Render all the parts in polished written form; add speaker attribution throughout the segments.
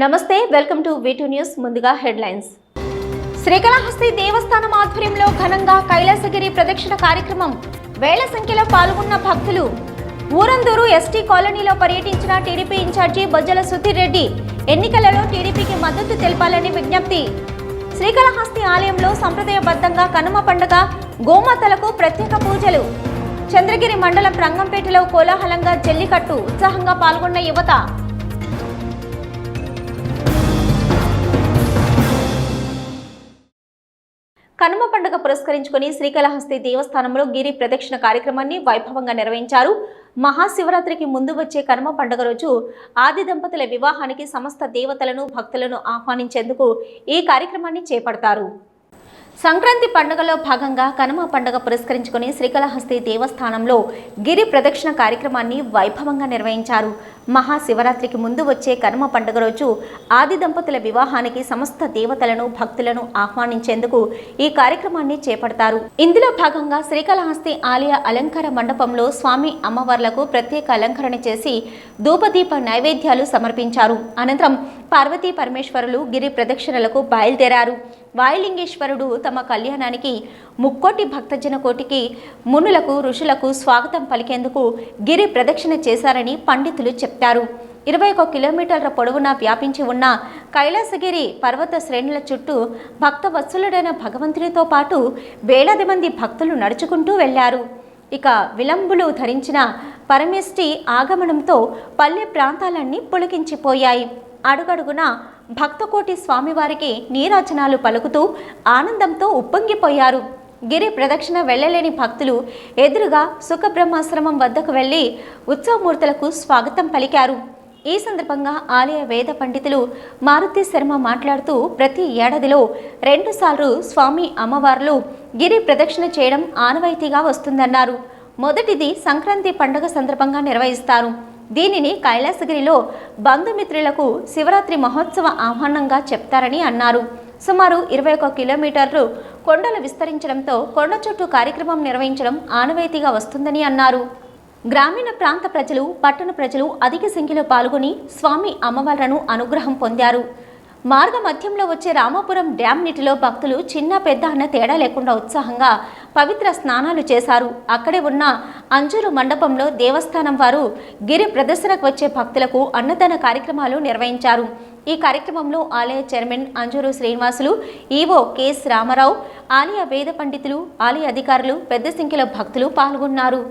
Speaker 1: నమస్తే, welcome to V2 news. ముందుగా headlines. Srikalahasti దేవస్థానం ఆధ్వర్యంలో ఘనంగా కైలాసగిరి ప్రదక్షిణ కార్యక్రమం. వేల సంఖ్యలో పాల్గొన్న భక్తులు. ఊరందూరు ఎస్టీ కాలనీలో పర్యటించిన టీడీపీ ఇన్ఛార్జి బొజ్జల సుధీర్ రెడ్డి ఎన్నికలలో టీడీపీకి మద్దతు తెలపాలని విజ్ఞప్తి. శ్రీకాళహస్తి ఆలయంలో సంప్రదాయబద్ధంగా కనుమ పండుగ, గోమాతలకు ప్రత్యేక పూజలు. చంద్రగిరి మండలం రంగంపేటలో కోలాహలంగా జల్లికట్టు, ఉత్సాహంగా పాల్గొన్న యువత. కనుమ పండుగ పురస్కరించుకుని శ్రీకాళహస్తి దేవస్థానంలో గిరి ప్రదక్షిణ కార్యక్రమాన్ని వైభవంగా నిర్వహించారు. మహాశివరాత్రికి ముందు వచ్చే కనుమ పండుగ రోజు ఆది దంపతుల వివాహానికి సమస్త దేవతలను, భక్తులను ఆహ్వానించేందుకు ఈ కార్యక్రమాన్ని చేపడతారు. సంక్రాంతి పండుగలో భాగంగా కనుమ పండుగ పురస్కరించుకుని శ్రీకాళహస్తి దేవస్థానంలో గిరి ప్రదక్షిణ కార్యక్రమాన్ని వైభవంగా నిర్వహించారు. మహాశివరాత్రికి ముందు వచ్చే కనుమ పండుగ రోజు ఆది దంపతుల వివాహానికి సమస్త దేవతలను, భక్తులను ఆహ్వానించేందుకు ఈ కార్యక్రమాన్ని చేపడతారు. ఇందులో భాగంగా శ్రీకాళహస్తి ఆలయ అలంకార మండపంలో స్వామి అమ్మవార్లకు ప్రత్యేక అలంకరణ చేసి ధూపదీప నైవేద్యాలు సమర్పించారు. అనంతరం పార్వతీ పరమేశ్వరులు గిరి ప్రదక్షిణలకు బయలుదేరారు. వాయులింగేశ్వరుడు తమ కళ్యాణానికి ముక్కోటి భక్తజన కోటికి, మునులకు, ఋషులకు స్వాగతం పలికేందుకు గిరి ప్రదక్షిణ చేశారని పండితులు చెప్తారు. 21 కిలోమీటర్ల పొడవునా వ్యాపించి ఉన్న కైలాసగిరి పర్వత శ్రేణుల చుట్టూ భక్తవత్సలుడైన భగవంతునితో పాటు వేలాది మంది భక్తులు నడుచుకుంటూ వెళ్లారు. ఇక విలంబులు ధరించిన పరమేష్టి ఆగమనంతో పల్లె ప్రాంతాలన్నీ పులకించిపోయాయి. అడుగడుగున భక్తకోటి స్వామివారికి నీరాజనాలు పలుకుతూ ఆనందంతో ఉప్పొంగిపోయారు. గిరి ప్రదక్షిణ వెళ్లలేని భక్తులు ఎదురుగా సుఖబ్రహ్మాశ్రమం వద్దకు వెళ్లి ఉత్సవమూర్తులకు స్వాగతం పలికారు. ఈ సందర్భంగా ఆలయ వేద పండితులు మారుతి శర్మ మాట్లాడుతూ ప్రతి ఏడాదిలో 2 సార్లు స్వామి అమ్మవార్లు గిరి ప్రదక్షిణ చేయడం ఆనవాయితీగా వస్తుందన్నారు. మొదటిది సంక్రాంతి పండుగ సందర్భంగా నిర్వహిస్తారు. దీనిని కైలాసగిరిలో బంధుమిత్రులకు శివరాత్రి మహోత్సవ ఆహ్వానంగా చెప్తారని అన్నారు. సుమారు 21 కిలోమీటర్లు కొండలు విస్తరించడంతో కొండ చుట్టూ కార్యక్రమం నిర్వహించడం ఆనవాయితీగా వస్తుందని అన్నారు. గ్రామీణ ప్రాంత ప్రజలు, పట్టణ ప్రజలు అధిక సంఖ్యలో పాల్గొని స్వామి అమ్మవార్లను అనుగ్రహం పొందారు. మార్గ మధ్యంలో వచ్చే రామాపురం డ్యాం నీటిలో భక్తులు చిన్న పెద్ద అన్న తేడా లేకుండా ఉత్సాహంగా పవిత్ర స్నానాలు చేశారు. అక్కడే ఉన్న అంజూరు మండపంలో దేవస్థానం వారు గిరి ప్రదర్శనకు వచ్చే భక్తులకు అన్నదాన కార్యక్రమాలు నిర్వహించారు. ఈ కార్యక్రమంలో ఆలయ chairman Anjuru Srinivasulu, EO KS Ramarao, ఆలయ వేద పండితులు, ఆలయ అధికారులు, పెద్ద సంఖ్యలో భక్తులు పాల్గొన్నారు.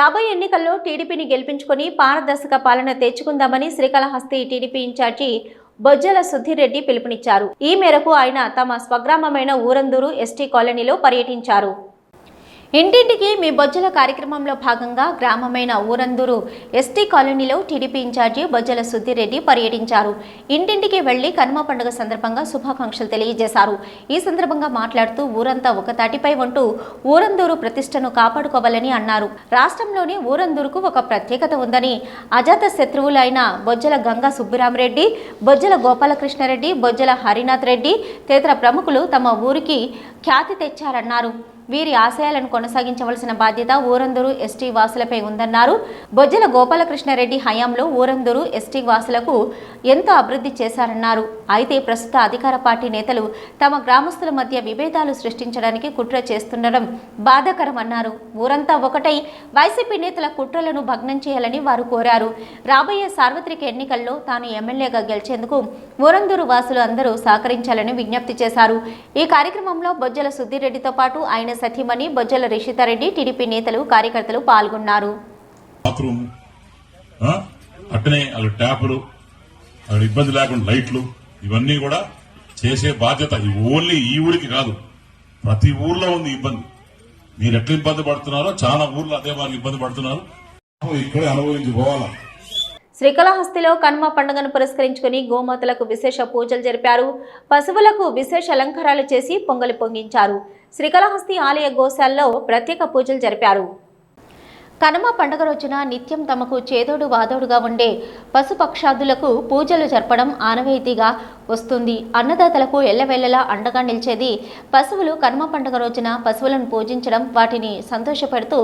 Speaker 1: రాబోయే ఎన్నికల్లో టీడీపీని గెలిపించుకొని పారదర్శక పాలన తెచ్చుకుందామని శ్రీకాళహస్తి టీడీపీ ఇన్ఛార్జి బొజ్జల సుధీర్ రెడ్డి పిలుపునిచ్చారు. ఈ మేరకు ఆయన తమ స్వగ్రామమైన ఊరందూరు ఎస్టీ కాలనీలో పర్యటించారు. ఇంటింటికి మీ బొజ్జల కార్యక్రమంలో భాగంగా గ్రామమైన ఊరందూరు ఎస్టీ కాలనీలో టీడీపీ ఇన్ఛార్జి బొజ్జల సుధీర్ రెడ్డి పర్యటించారు. ఇంటింటికి వెళ్లి కనుమ పండుగ సందర్భంగా శుభాకాంక్షలు తెలియజేశారు. ఈ సందర్భంగా మాట్లాడుతూ ఊరంతా ఒక తాటిపై ఉంటూ ఊరందూరు ప్రతిష్టను కాపాడుకోవాలని అన్నారు. రాష్ట్రంలోని ఊరందూరుకు ఒక ప్రత్యేకత ఉందని, అజాత శత్రువులైన బొజ్జల గంగా సుబ్బిరామరెడ్డి, బొజ్జల గోపాలకృష్ణారెడ్డి, బొజ్జల హరినాథ్ రెడ్డి తదితర ప్రముఖులు తమ ఊరికి ఖ్యాతి తెచ్చారన్నారు. వీరి ఆశయాలను కొనసాగించవలసిన బాధ్యత ఊరందూరు ఎస్టీ వాసులపై ఉందన్నారు. బొజ్జల గోపాలకృష్ణారెడ్డి హయాంలో ఊరందూరు ఎస్టీ వాసులకు ఎంతో అభివృద్ధి చేశారన్నారు. అయితే ప్రస్తుత అధికార పార్టీ నేతలు తమ గ్రామస్తుల మధ్య విభేదాలు సృష్టించడానికి కుట్ర చేస్తుండడం బాధాకరమన్నారు. ఊరంతా ఒకటై వైసీపీ నేతల కుట్రలను భగ్నం చేయాలని వారు కోరారు. రాబోయే సార్వత్రిక ఎన్నికల్లో తాను ఎమ్మెల్యేగా గెలిచేందుకు ఊరందూరు వాసులు అందరూ సహకరించాలని విజ్ఞప్తి చేశారు. ఈ కార్యక్రమంలో బొజ్జల సుధీర్ రెడ్డితో పాటు ఆయన సతీమణి బొజ్జల రిషితారెడ్డి, టీడీపీ నేతలు, కార్యకర్తలు పాల్గొన్నారు.
Speaker 2: ఇబ్బంది లేకుండా లైట్లు ఇవన్నీ కూడా చేసే బాధ్యత ఓన్లీ ఈ ఊరికి కాదు, ప్రతి ఊర్లో ఉంది ఇబ్బంది. మీరు ఎట్లా ఇబ్బంది పడుతున్నారో చాలా ఊర్లో అదే వారికి ఇబ్బంది పడుతున్నారు. ఇక్కడే అనుభవించి పోవాలా.
Speaker 1: శ్రీకాళహస్తిలో కనుమ పండుగను పురస్కరించుకుని గోమాతలకు విశేష పూజలు జరిపారు. పశువులకు విశేష అలంకారాలు చేసి పొంగలి పొంగించారు. శ్రీకాళహస్తి ఆలయ గోశాలలో ప్రత్యేక పూజలు జరిపారు. కనుమ పండుగ రోజున నిత్యం తమకు చేదోడు వాదోడుగా ఉండే పశుపక్షాదులకు పూజలు జరపడం ఆనవాయితీగా వస్తుంది. అన్నదాతలకు ఎల్లవేళలా అండగా నిలిచేది పశువులు. కనుమ పండుగ రోజున పశువులను పూజించడం, వాటిని సంతోషపెడుతూ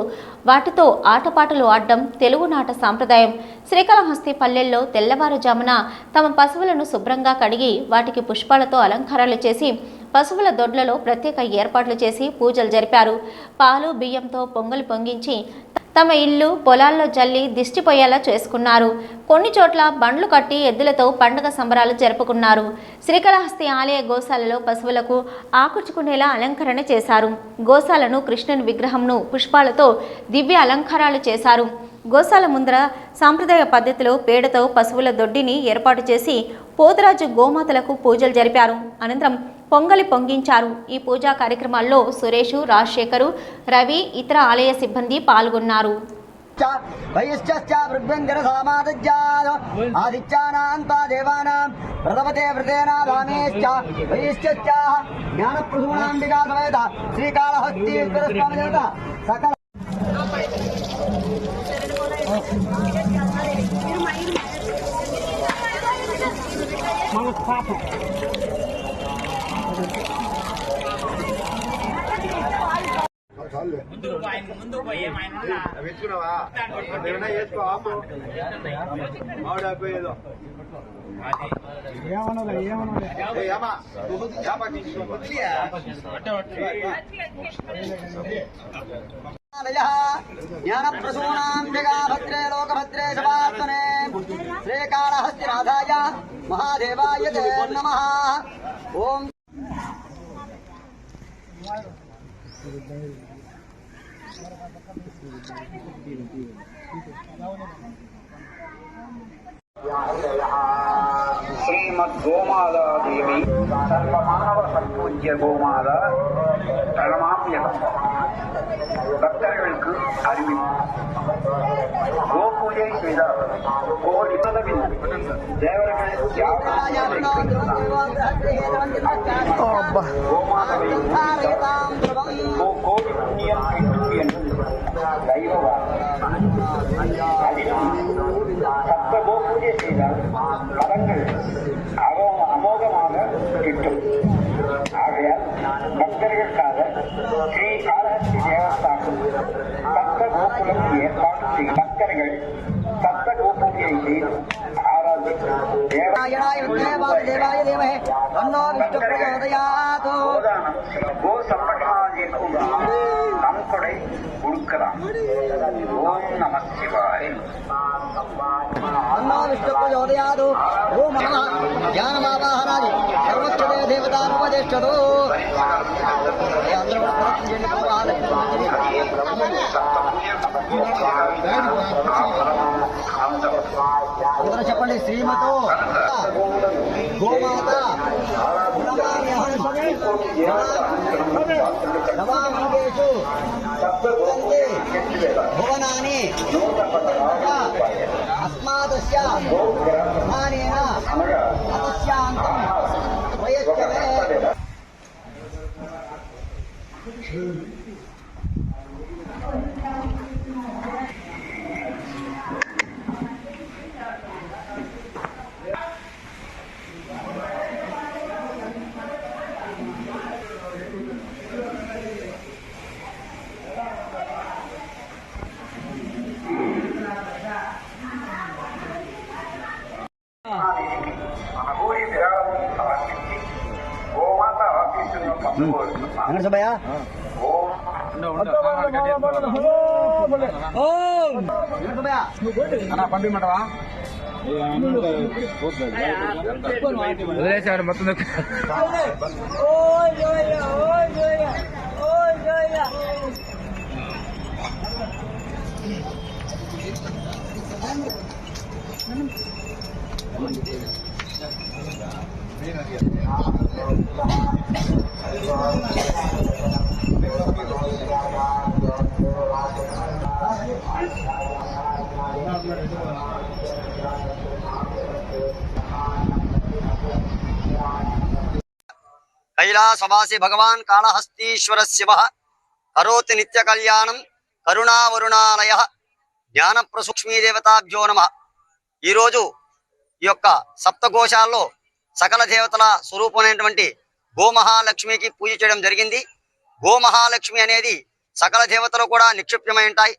Speaker 1: వాటితో ఆటపాటలు ఆడడం తెలుగునాట సాంప్రదాయం. శ్రీకాళహస్తి పల్లెల్లో తెల్లవారుజామున తమ పశువులను శుభ్రంగా కడిగి వాటికి పుష్పాలతో అలంకారాలు చేసి పశువుల దొడ్లలో ప్రత్యేక ఏర్పాట్లు చేసి పూజలు జరిపారు. పాలు బియ్యంతో పొంగలి పొంగించి తమ ఇల్లు పొలాల్లో జల్లి దిష్టిపోయేలా చేసుకున్నారు. కొన్ని చోట్ల బండ్లు కట్టి ఎద్దులతో పండుగ సంబరాలు జరుపుకున్నారు. శ్రీకాళహస్తి ఆలయ గోశాలలో పశువులకు ఆకర్షుకునేలా అలంకరణ చేశారు. గోశాలను కృష్ణుని విగ్రహంను పుష్పాలతో దివ్య అలంకారాలు చేశారు. గోశాల ముందర సాంప్రదాయ పద్ధతిలో పేడతో పశువుల దొడ్డిని ఏర్పాటు చేసి పోతురాజు గోమాతలకు పూజలు జరిపారు. అనంతరం పొంగలి పొంగించారు. ఈ పూజా కార్యక్రమాల్లో సురేషు, రాజశేఖరు, రవి, ఇతర ఆలయ సిబ్బంది పాల్గొన్నారు.
Speaker 3: ముందు పోయి వెచ్చుకున్నావా చేసుకో ఆవిడేదో జ్ఞానప్రసూనాం జగాభద్రే లోకభద్రే శవాత్మనే శ్రీకాళహస్తినాథాయ మహాదేవాయ తే నమః. ఓం శ్రీమద్గోమాదా దేవి సర్వమానవ సంపూజ్య గోమాத ప్రణమామ్యகம். பக்தர்களுக்கு அறிவிப்பு. கோபூஜை செய்தார் கோடி பதவி தேவர்கள் கோமாதவை கோடி புண்ணியம் என்று தெய்வவான். சப்த கோபூஜை செய்தால் பலங்கள் அமோகமாக கிட்டும். ஆகையால் பக்தர்களுக்காக ஸ்ரீ காளஹஸ்தி தேவஸ்தானம் சப்த கோகுலம் ஏற்பாடு செய்யும். பக்தர்கள் சப்த கோபூஜை செய்து கோ சம்பட்டமாதிக்கும் நன்கொடை கொடுக்கலாம். ஓம் நம சிவாய. अन्नो विष्णुप्रचोदयादो ओम नमः ज्ञानमावाहनादि सर्वोच्चते देवतानुपदेष्टतो
Speaker 4: అందరూ చెప్పండి. శ్రీమతో గోమాత నవాంగేషు భువనాని అస్మాదస్య స్థానేన అపశ్యాంతం వయస్కమే.
Speaker 3: అఘోరి విరాళం సమర్పించి గోమాత ఆశీస్సులను పొందుకోరుతున్నాను.
Speaker 4: వెంకట సుబ్బయ్య
Speaker 5: పంపిమంటవా వదిలేసాడు మొత్తం.
Speaker 4: कैलासवासी भगवान कालहस्तीश्वर शिव करोति नित्य कल्याणं करुणावरुणालय జ్ఞాన ప్రసూక్ష్మీ దేవతాభ్యో నమః. ఈరోజు ఈ యొక్క సప్తకోశాల్లో సకల దేవతల స్వరూపమైనటువంటి గోమహాలక్ష్మికి పూజ చేయడం జరిగింది. గోమహాలక్ష్మి అనేది సకల దేవతలు కూడా నిక్షిప్యమై ఉంటాయి.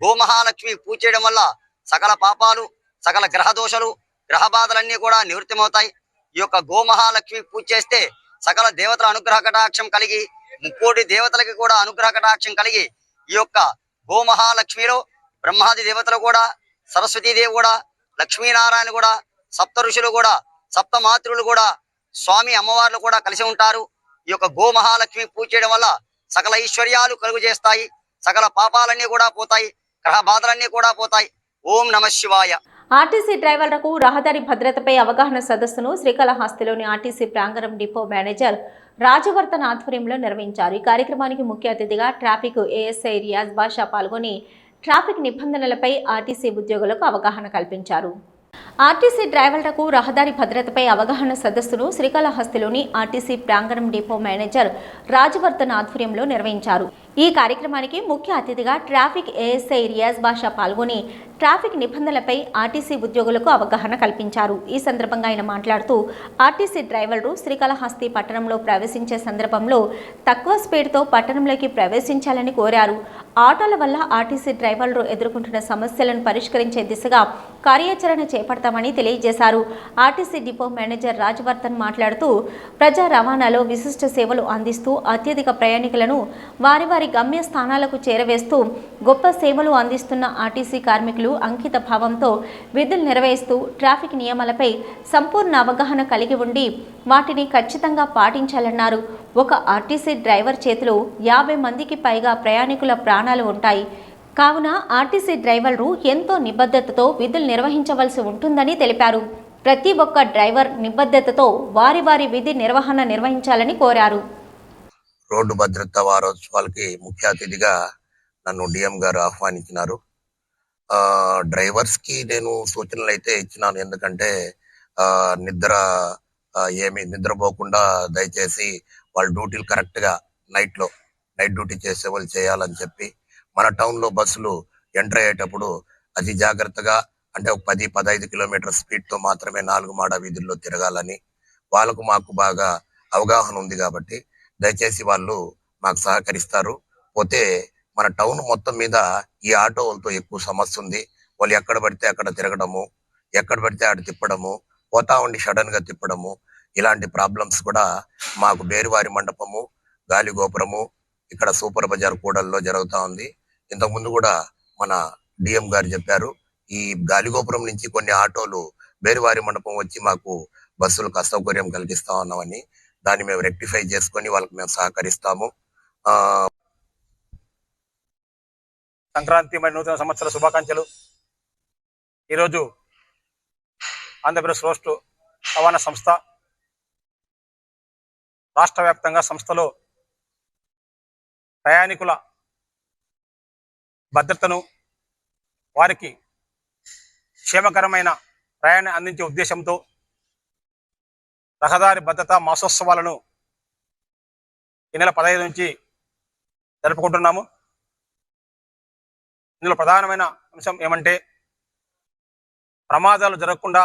Speaker 4: గోమహాలక్ష్మి పూజ చేయడం వల్ల సకల పాపాలు, సకల గ్రహ దోషాలు, గ్రహ బాధలన్నీ కూడా నివృత్తమవుతాయి. ఈ యొక్క గోమహాలక్ష్మి పూజ చేస్తే సకల దేవతల అనుగ్రహ కటాక్షం కలిగి, ముక్కోటి దేవతలకి కూడా అనుగ్రహ కటాక్షం కలిగి, ఈ యొక్క గోమహాలక్ష్మిలో బ్రహ్మాది దేవతలు కూడా, సరస్వతీదేవి కూడా, లక్ష్మీనారాయణ కూడా, సప్త ఋషులు కూడా, సప్త మాతృలు కూడా, స్వామి అమ్మవార్లు కూడా కలిసి ఉంటారు. ఈ యొక్క గోమహాలక్ష్మి పూజ చేయడం వల్ల సకల ఐశ్వర్యాలు కలుగు చేస్తాయి, సకల పాపాలన్నీ కూడా పోతాయి, గ్రహ బాధలన్నీ కూడా పోతాయి. ఓం నమః శివాయ.
Speaker 1: ఆర్టీసీ డ్రైవర్లకు రహదారి భద్రతపై అవగాహన సదస్సును శ్రీకాళహస్తిలోని ఆర్టీసీ ప్రాంగణం డిపో మేనేజర్ రాజవర్ధన్ ఆధ్వర్యంలో నిర్వహించారు. ఈ కార్యక్రమానికి ముఖ్య అతిథిగా ట్రాఫిక్ ఏఎస్ఐ రియాజ్ బాషా పాల్గొని ట్రాఫిక్ నిబంధనలపై ఆర్టీసీ ఉద్యోగులకు అవగాహన కల్పించారు. ఆర్టీసీ డ్రైవర్లకు రహదారి భద్రతపై అవగాహన సదస్సును శ్రీకాళహస్తిలోని ఆర్టీసీ ప్రాంగణం డిపో మేనేజర్ రాజవర్ధన్ ఆధ్వర్యంలో నిర్వహించారు. ఈ కార్యక్రమానికి ముఖ్య అతిథిగా ట్రాఫిక్ ఏఎస్ఐ రియాజ్ బాషా పాల్గొని ట్రాఫిక్ నిబంధనలపై ఆర్టీసీ ఉద్యోగులకు అవగాహన కల్పించారు. ఈ సందర్భంగా ఆయన మాట్లాడుతూ ఆర్టీసీ డ్రైవర్లు శ్రీకాళహస్తి పట్టణంలో ప్రవేశించే సందర్భంలో తక్కువ స్పీడ్తో పట్టణంలోకి ప్రవేశించాలని కోరారు. ఆటోల వల్ల ఆర్టీసీ డ్రైవర్లు ఎదుర్కొంటున్న సమస్యలను పరిష్కరించే దిశగా కార్యాచరణ చేపడతామని తెలియజేశారు. ఆర్టీసీ డిపో మేనేజర్ రాజవర్ధన్ మాట్లాడుతూ ప్రజా రవాణాలో విశిష్ట సేవలు అందిస్తూ అత్యధిక ప్రయాణికులను వారి వారి గమ్య స్థానాలకు చేరవేస్తూ గొప్ప సేవలు అందిస్తున్న ఆర్టీసీ కార్మికులు అంకిత భావంతో విధులు నిర్వహిస్తూ ట్రాఫిక్ నియమాలపై సంపూర్ణ అవగాహన కలిగి ఉండి వాటిని ఖచ్చితంగా పాటించాలన్నారు. ఒక ఆర్టీసీ డ్రైవర్ చేతిలో 50 మందికి పైగా ప్రయాణికుల ప్రాణాలు ఉంటాయి. కావున ఆర్టీసీ డ్రైవర్లు ఎంతో నిబద్ధతతో విధులు నిర్వహించవలసి ఉంటుందని తెలిపారు. ప్రతి ఒక్క డ్రైవర్ నిబద్ధతతో వారి వారి విధి నిర్వహణ నిర్వహించాలని కోరారు.
Speaker 6: రోడ్డు భద్రతా వారోత్సవాలకి ముఖ్య అతిథిగా నన్ను డిఎం గారు ఆహ్వానించినారు. డ్రైవర్స్ కి నేను సూచనలు అయితే ఇచ్చినాను. ఎందుకంటే నిద్రపోకుండా దయచేసి వాళ్ళ డ్యూటీలు కరెక్ట్ గా నైట్ డ్యూటీ చేసే వాళ్ళు చేయాలని చెప్పి, మన టౌన్ లో బస్సులు ఎంటర్ అయ్యేటప్పుడు అతి జాగ్రత్తగా, అంటే ఒక 10-15 కిలోమీటర్ స్పీడ్ తో మాత్రమే 4 మాడ వీధుల్లో తిరగాలని వాళ్ళకు మాకు బాగా అవగాహన ఉంది. కాబట్టి దయచేసి వాళ్ళు మాకు సహకరిస్తారు. పోతే మన టౌన్ మొత్తం మీద ఈ ఆటో వాళ్ళతో ఎక్కువ సమస్య ఉంది. వాళ్ళు ఎక్కడ పడితే అక్కడ తిరగడము, ఎక్కడ పడితే అక్కడ తిప్పడము, పోతా ఉండి సడన్ గా తిప్పడము, ఇలాంటి ప్రాబ్లమ్స్ కూడా మాకు బేరువారి మండపము, గాలి గోపురము, ఇక్కడ సూపర్ బజార్ కూడల్లో జరుగుతా ఉంది. ఇంతకు ముందు కూడా మన డిఎం గారు చెప్పారు, ఈ గాలిగోపురం నుంచి కొన్ని ఆటోలు బేరువారి మండపం వచ్చి మాకు బస్సులకు అసౌకర్యం కలిగిస్తా ఉన్నామని, దాన్ని మేము రెక్టిఫై చేసుకొని వాళ్ళకి మేము సహకరిస్తాము.
Speaker 5: సంక్రాంతి మరియు నూతన సంవత్సర శుభాకాంక్షలు. ఈరోజు ఆంధ్రప్రదేశ్ రోడ్డు రవాణా సంస్థ రాష్ట్ర వ్యాప్తంగా సంస్థలో ప్రయాణికుల భద్రతను, వారికి క్షేమకరమైన ప్రయాణం అందించే ఉద్దేశంతో రహదారి భద్రతా మాసోత్సవాలను ఈ నెల 15 నుంచి జరుపుకుంటున్నాము. ఇందులో ప్రధానమైన అంశం ఏమంటే ప్రమాదాలు జరగకుండా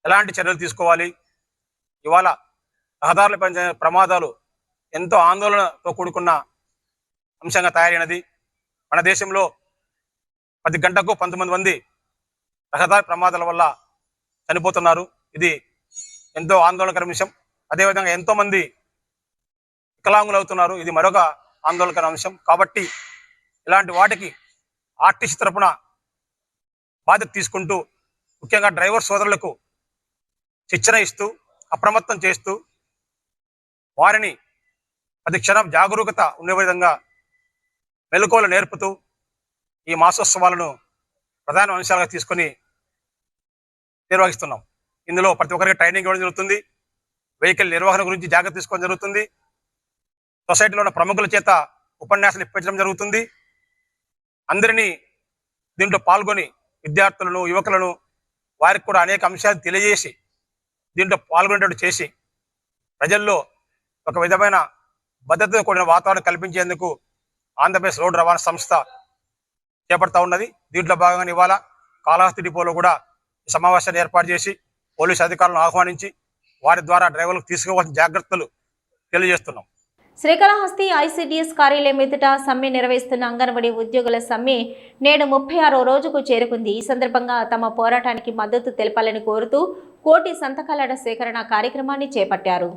Speaker 5: ఎలాంటి చర్యలు తీసుకోవాలి. ఇవాళ రహదారులపై ప్రమాదాలు ఎంతో ఆందోళనతో కూడుకున్న అంశంగా తయారైనది. మన దేశంలో 10 గంటకు 19 మంది రహదారి ప్రమాదాల వల్ల చనిపోతున్నారు. ఇది ఎంతో ఆందోళనకర అంశం. అదేవిధంగా ఎంతో మంది వికలాంగులు అవుతున్నారు. ఇది మరొక ఆందోళనకర అంశం. కాబట్టి ఇలాంటి వాటికి ఆర్టీసీ తరపున బాధ్యత తీసుకుంటూ ముఖ్యంగా డ్రైవర్ సోదరులకు శిక్షణ ఇస్తూ అప్రమత్తం చేస్తూ వారిని ప్రతి క్షణం జాగరూకత ఉండే విధంగా మెలకువలు నేర్పుతూ ఈ మాసోత్సవాలను ప్రధాన అంశాలుగా తీసుకొని నిర్వహిస్తున్నాం. ఇందులో ప్రతి ఒక్కరికి ట్రైనింగ్ ఇవ్వడం జరుగుతుంది. వెహికల్ నిర్వహణ గురించి జాగ్రత్త తీసుకోవడం జరుగుతుంది. సొసైటీలో ఉన్న ప్రముఖుల చేత ఉపన్యాసాలు ఇప్పించడం జరుగుతుంది. అందరినీ దీంట్లో పాల్గొని విద్యార్థులను, యువకులను వారికి కూడా అనేక అంశాలు తెలియజేసి దీంట్లో పాల్గొనేటట్టు చేసి ప్రజల్లో ఒక విధమైన భద్రతతో కూడిన వాతావరణం కల్పించేందుకు ఆంధ్రప్రదేశ్ రోడ్డు రవాణా సంస్థ చేపడతా ఉన్నది. దీంట్లో భాగంగా ఇవాళ కాళహస్తి డిపోలో కూడా సమావేశాన్ని ఏర్పాటు చేసి పోలీసు అధికారులను ఆహ్వానించి వారి ద్వారా డ్రైవర్లకు తీసుకోవాల్సిన జాగ్రత్తలు తెలియజేస్తున్నాం.
Speaker 1: శ్రీకాళహస్తి ఐసిడిఎస్ కార్యాలయం ఎదుట సమ్మె నిర్వహిస్తున్న అంగన్వాడీ ఉద్యోగుల సమ్మె నేడు 36వ రోజుకు చేరుకుంది. ఈ సందర్భంగా తమ పోరాటానికి మద్దతు తెలపాలని కోరుతూ కోటి సంతకాల సేకరణ కార్యక్రమాన్ని చేపట్టారు.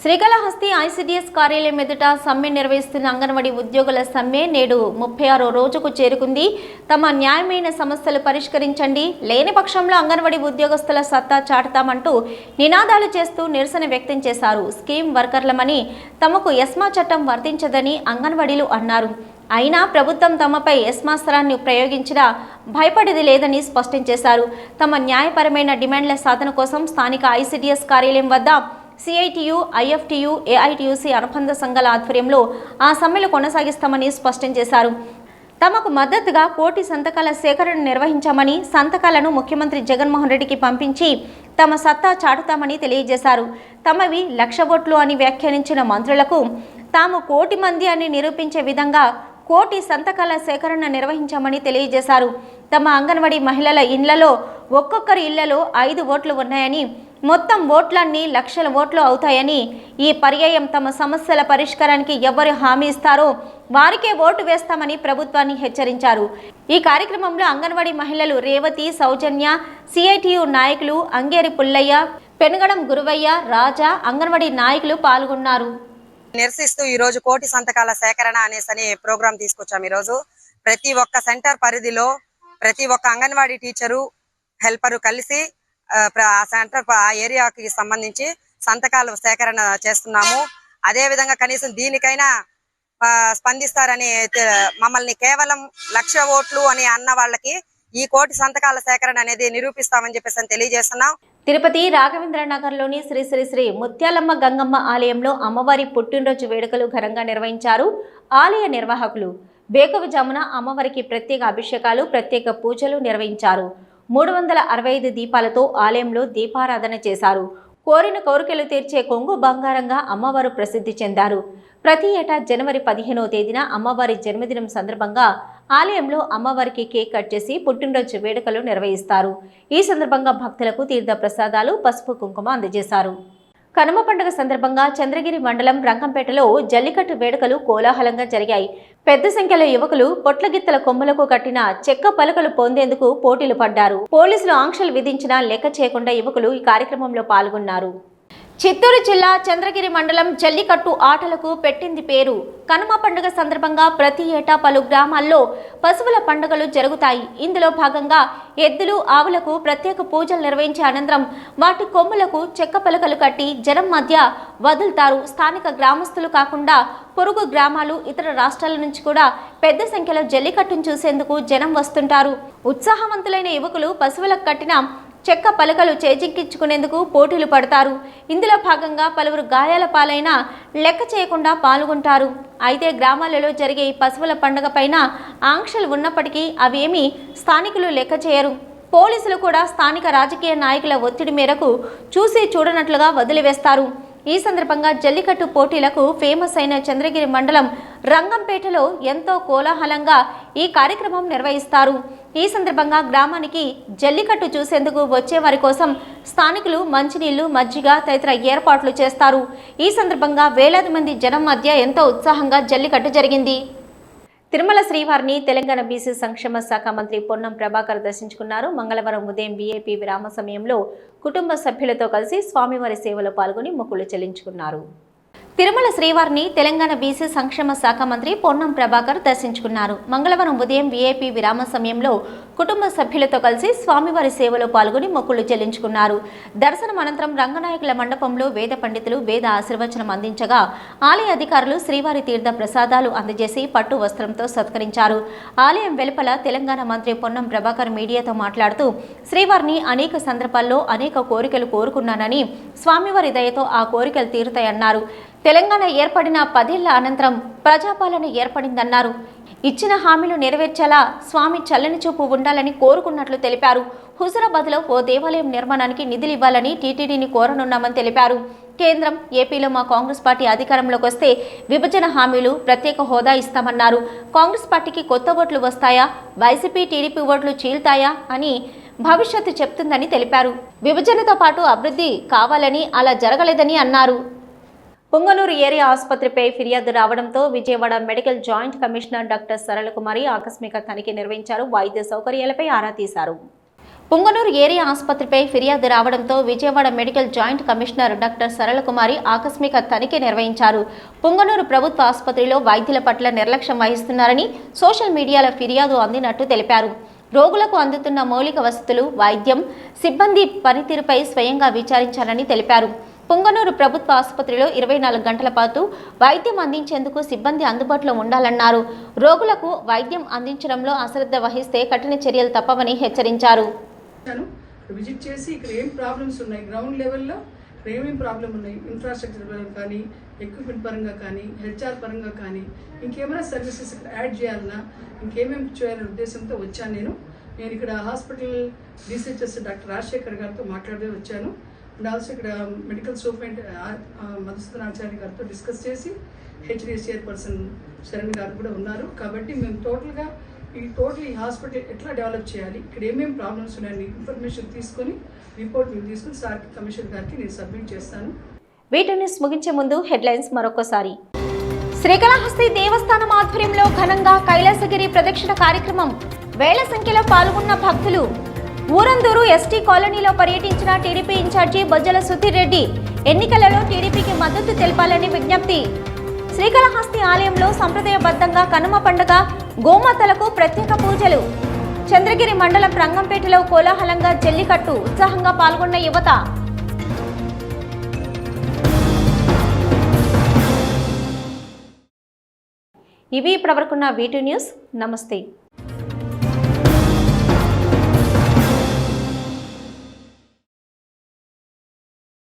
Speaker 1: శ్రీకాళహస్తి ఐసిడిఎస్ కార్యాలయం ఎదుట సమ్మె నిర్వహిస్తున్న అంగన్వాడీ ఉద్యోగుల సమ్మె నేడు 36వ రోజుకు చేరుకుంది. తమ న్యాయమైన సమస్యలు పరిష్కరించండి, లేని పక్షంలో అంగన్వాడీ ఉద్యోగస్తుల సత్తా చాటుతామంటూ నినాదాలు చేస్తూ నిరసన వ్యక్తం చేశారు. స్కీమ్ వర్కర్లమని తమకు ఎస్మా చట్టం వర్తించదని అంగన్వాడీలు అన్నారు. అయినా ప్రభుత్వం తమపై ఎస్మాస్త్రాన్ని ప్రయోగించినా భయపడేది లేదని స్పష్టం చేశారు. తమ న్యాయపరమైన డిమాండ్ల సాధన కోసం స్థానిక ఐసిడిఎస్ కార్యాలయం వద్ద సిఐటియు, ఐఎఫ్టియు, ఏఐటియుసి అనుబంధ సంఘాల ఆధ్వర్యంలో ఆ సమ్మెలు కొనసాగిస్తామని స్పష్టం చేశారు. తమకు మద్దతుగా కోటి సంతకాల సేకరణ నిర్వహించామని, సంతకాలను ముఖ్యమంత్రి జగన్మోహన్ రెడ్డికి పంపించి తమ సత్తా చాటుతామని తెలియజేశారు. తమవి 1,00,000 ఓట్లు అని వ్యాఖ్యానించిన మంత్రులకు తాము 1,00,00,000 మంది అని నిరూపించే విధంగా కోటి సంతకాల సేకరణ నిర్వహించామని తెలియజేశారు. తమ అంగన్వాడీ మహిళల ఇళ్లలో ఒక్కొక్కరి ఇళ్లలో 5 ఓట్లు ఉన్నాయని, మొత్తం ఓట్లన్నీ 1,00,000 ఓట్లు అవుతాయని, ఈ పర్యాయం తమ సమస్యల పరిష్కారానికి ఎవరు హామీ ఇస్తారో వారికే ఓటు వేస్తామని ప్రభుత్వాన్ని హెచ్చరించారు. ఈ కార్యక్రమంలో అంగన్వాడీ మహిళలు రేవతి, సౌజన్య, సిఐటియు నాయకులు అంగేరి పుల్లయ్య, పెనుగడం గురువయ్య, రాజా, అంగన్వాడీ నాయకులు పాల్గొన్నారు.
Speaker 7: నిరసిస్తూ ఈ రోజు కోటి సంతకాల సేకరణ అనేసని ప్రోగ్రాం తీసుకొచ్చాం. ఈ రోజు ప్రతి ఒక్క సెంటర్ పరిధిలో ప్రతి ఒక్క అంగన్వాడీ టీచరు, హెల్పరు కలిసి ఆ సెంటర్ ఆ ఏరియాకి సంబంధించి సంతకాల సేకరణ చేస్తున్నాము. అదే విధంగా కనీసం దీనికైనా స్పందిస్తారని మమ్మల్ని కేవలం 1,00,000 ఓట్లు అని అన్న వాళ్ళకి ఈ కోటి సంతకాల సేకరణ అనేది నిరూపిస్తామని చెప్పేసి తెలియజేస్తున్నాం.
Speaker 1: తిరుపతి రాఘవేంద్ర నగర్లోని శ్రీ శ్రీ శ్రీ ముత్యాలమ్మ గంగమ్మ ఆలయంలో అమ్మవారి పుట్టినరోజు వేడుకలు ఘనంగా నిర్వహించారు ఆలయ నిర్వాహకులు. వేకువజామున అమ్మవారికి ప్రత్యేక అభిషేకాలు, ప్రత్యేక పూజలు నిర్వహించారు. 365 దీపాలతో ఆలయంలో దీపారాధన చేశారు. కోరిన కోరికలు తీర్చే కొంగు బంగారంగా అమ్మవారు ప్రసిద్ధి చెందారు. ప్రతి ఏటా జనవరి 15వ తేదీన అమ్మవారి జన్మదినం సందర్భంగా ఆలయంలో అమ్మవారికి కేక్ కట్ చేసి పుట్టినరోజు వేడుకలు నిర్వహిస్తారు. ఈ సందర్భంగా భక్తులకు తీర్థ ప్రసాదాలు, పసుపు కుంకుమ అందజేశారు. కనుమ పండుగ సందర్భంగా చంద్రగిరి మండలం రంగంపేటలో జల్లికట్టు వేడుకలు కోలాహలంగా జరిగాయి. పెద్ద సంఖ్యలో యువకులు పొట్లగిత్తల కొమ్ములకు కట్టిన చెక్క పలకలు పొందేందుకు పోటీలు పడ్డారు. పోలీసులు ఆంక్షలు విధించినా లెక్క చేయకుండా యువకులు ఈ కార్యక్రమంలో పాల్గొన్నారు. చిత్తూరు జిల్లా చంద్రగిరి మండలం జల్లికట్టు ఆటలకు పెట్టింది పేరు. కనుమ పండుగ సందర్భంగా ప్రతి ఏటా పలు గ్రామాల్లో పశువుల పండుగలు జరుగుతాయి. ఇందులో భాగంగా ఎద్దులు, ఆవులకు ప్రత్యేక పూజలు నిర్వహించే అనంతరం వాటి కొమ్ములకు చెక్క పలకలు కట్టి జనం మధ్య వదులుతారు. స్థానిక గ్రామస్తులు కాకుండా పొరుగు గ్రామాలు, ఇతర రాష్ట్రాల నుంచి కూడా పెద్ద సంఖ్యలో జల్లికట్టును చూసేందుకు జనం వస్తుంటారు. ఉత్సాహవంతులైన యువకులు పశువులకు కట్టిన చెక్క పలకలు చేజిక్కించుకునేందుకు పోటీలు పడతారు. ఇందులో భాగంగా పలువురు గాయాల పాలైన లెక్క చేయకుండా పాల్గొంటారు. అయితే గ్రామాలలో జరిగే ఈ పశువుల పండుగ పైన ఆంక్షలు ఉన్నప్పటికీ అవేమీ స్థానికులు లెక్క చేయరు. పోలీసులు కూడా స్థానిక రాజకీయ నాయకుల ఒత్తిడి మేరకు చూసి చూడనట్లుగా వదిలివేస్తారు. ఈ సందర్భంగా జల్లికట్టు పోటీలకు ఫేమస్ అయిన చంద్రగిరి మండలం రంగంపేటలో ఎంతో కోలాహలంగా ఈ కార్యక్రమం నిర్వహిస్తారు. ఈ సందర్భంగా గ్రామానికి జల్లికట్టు చూసేందుకు వచ్చే వారి కోసం స్థానికులు మంచినీళ్లు, మజ్జిగ తదితర ఏర్పాట్లు చేస్తారు. ఈ సందర్భంగా వేలాది మంది జనం మధ్య ఎంతో ఉత్సాహంగా జల్లికట్టు జరిగింది. తిరుమల శ్రీవారిని తెలంగాణ బీసీ సంక్షేమ శాఖ మంత్రి పొన్నం ప్రభాకర్ దర్శించుకున్నారు. మంగళవారం ఉదయం వీఐపీ విరామ సమయంలో కుటుంబ సభ్యులతో కలిసి స్వామివారి సేవలో పాల్గొని మొక్కులు చెల్లించుకున్నారు. తిరుమల శ్రీవారిని తెలంగాణ బీసీ సంక్షేమ శాఖ మంత్రి పొన్నం ప్రభాకర్ దర్శించుకున్నారు. మంగళవారం ఉదయం వీఐపీ విరామ సమయంలో కుటుంబ సభ్యులతో కలిసి స్వామివారి సేవలో పాల్గొని మొక్కులు చెల్లించుకున్నారు. దర్శనం అనంతరం రంగనాయకుల మండపంలో వేద పండితులు వేద ఆశీర్వచనం అందించగా ఆలయ అధికారులు శ్రీవారి తీర్థ ప్రసాదాలు అందజేసి పట్టు వస్త్రంతో సత్కరించారు. ఆలయం వెలుపల తెలంగాణ మంత్రి పొన్నం ప్రభాకర్ మీడియాతో మాట్లాడుతూ శ్రీవారిని అనేక సందర్భాల్లో అనేక కోరికలు కోరుకున్నానని, స్వామివారి దయతో ఆ కోరికలు తీరుతాయన్నారు. తెలంగాణ ఏర్పడిన 10 ఏళ్ల అనంతరం ప్రజాపాలన ఏర్పడిందన్నారు. ఇచ్చిన హామీలు నెరవేర్చేలా స్వామి చల్లని చూపు ఉండాలని కోరుకున్నట్లు తెలిపారు. హుజురాబాద్లో ఓ దేవాలయం నిర్మాణానికి నిధులు ఇవ్వాలని టీటీడీని కోరనున్నామని తెలిపారు. కేంద్రం, ఏపీలో మా కాంగ్రెస్ పార్టీ అధికారంలోకి వస్తే విభజన హామీలు, ప్రత్యేక హోదా ఇస్తామన్నారు. కాంగ్రెస్ పార్టీకి కొత్త ఓట్లు వస్తాయా, వైసీపీ టీడీపీ ఓట్లు చీల్తాయా అని భవిష్యత్తు చెప్తుందని తెలిపారు. విభజనతో పాటు అభివృద్ధి కావాలని, అలా జరగలేదని అన్నారు. పుంగనూరు ఏరియా ఆసుపత్రిపై ఫిర్యాదు రావడంతో Vijayawada medical joint commissioner doctor Saralakumari ఆకస్మిక తనిఖీ నిర్వహించారు. వైద్య సౌకర్యాలపై ఆరా తీశారు. పుంగనూరు ఏరియా ఆసుపత్రిపై ఫిర్యాదు రావడంతో Vijayawada medical joint commissioner doctor Saralakumari ఆకస్మిక తనిఖీ నిర్వహించారు. పుంగనూరు ప్రభుత్వ ఆసుపత్రిలో వైద్యుల పట్ల నిర్లక్ష్యం వహిస్తున్నారని సోషల్ మీడియాలో ఫిర్యాదు అందినట్టు తెలిపారు. రోగులకు అందుతున్న మౌలిక వసతులు, వైద్యం, సిబ్బంది పనితీరుపై స్వయంగా విచారించాలని తెలిపారు. పుంగనూరు ప్రభుత్వ ఆసుపత్రిలో 24 గంటల పాటు వైద్యం అందించేందుకు సిబ్బంది అందుబాటులో ఉండాలన్నారు. రోగులకు వైద్యం అందించడంలో అశ్రద్ధ వహిస్తే కఠిన చర్యలు తప్పవని హెచ్చరించారు.
Speaker 8: విజిట్ చేసి ఇక్కడ ఏం ప్రాబ్లమ్స్ ఉన్నాయి, గ్రౌండ్ లెవెల్లో ఏమేం ప్రాబ్లం ఉన్నాయి, ఇన్ఫ్రాస్ట్రక్చర్ పరంగా కానీ, ఎక్విప్మెంట్ పరంగా కానీ, హెచ్ఆర్ పరంగా కానీ, ఇంకేమైనా సర్వీసెస్ ఇక్కడ యాడ్ చేయాలన్నా, ఇంకేమేమి చేయాలనే ఉద్దేశంతో వచ్చాను. నేను ఇక్కడ హాస్పిటల్ రీసెర్చర్స్ డాక్టర్ రాజశేఖర్ గారితో మాట్లాడే వచ్చాను. అండ్ ఆల్సో ఇక్కడ మెడికల్ సూపరింటెండెంట్ మధుసూదన్ ఆచార్య గారితో డిస్కస్ చేసి హెచ్డిఎస్ చైర్పర్సన్ శరణ్ గారు కూడా ఉన్నారు. కాబట్టి మేము టోటల్గా ఈ హాస్పిటల్ ఎట్లా డెవలప్ చేయాలి, ఇక్కడ ఏమేమి ప్రాబ్లమ్స్ ఉన్నాయని ఇన్ఫర్మేషన్ తీసుకొని రిపోర్ట్ మేము తీసుకుని సార్ కమిషనర్ గారికి నేను సబ్మిట్ చేస్తాను.
Speaker 1: వీటి న్యూస్ ముగించే ముందు హెడ్లైన్స్ మరొకసారి. శ్రీకాళహస్తి దేవస్థానం ఆధ్వర్యంలో ఘనంగా కైలాసగిరి ప్రదక్షిణ కార్యక్రమం. వేల సంఖ్యలో పాల్గొన్న భక్తులు. ఊరందూరు ఎస్టీ కాలనీలో పర్యటించిన టీడీపీ ఇన్ఛార్జి బొజ్జల సుధీర్ రెడ్డి ఎన్నికలలో టీడీపీకి మద్దతు తెలపాలని విజ్ఞప్తి. శ్రీకాళహస్తి ఆలయంలో సంప్రదాయబద్ధంగా కనుమ పండుగ, గోమాతలకు ప్రత్యేక పూజలు. చంద్రగిరి మండలం రంగంపేటలో కోలాహలంగా జల్లికట్టు, ఉత్సాహంగా పాల్గొన్న యువత. ఇవి ఇప్పటివరకున్న వీటి న్యూస్. నమస్తే.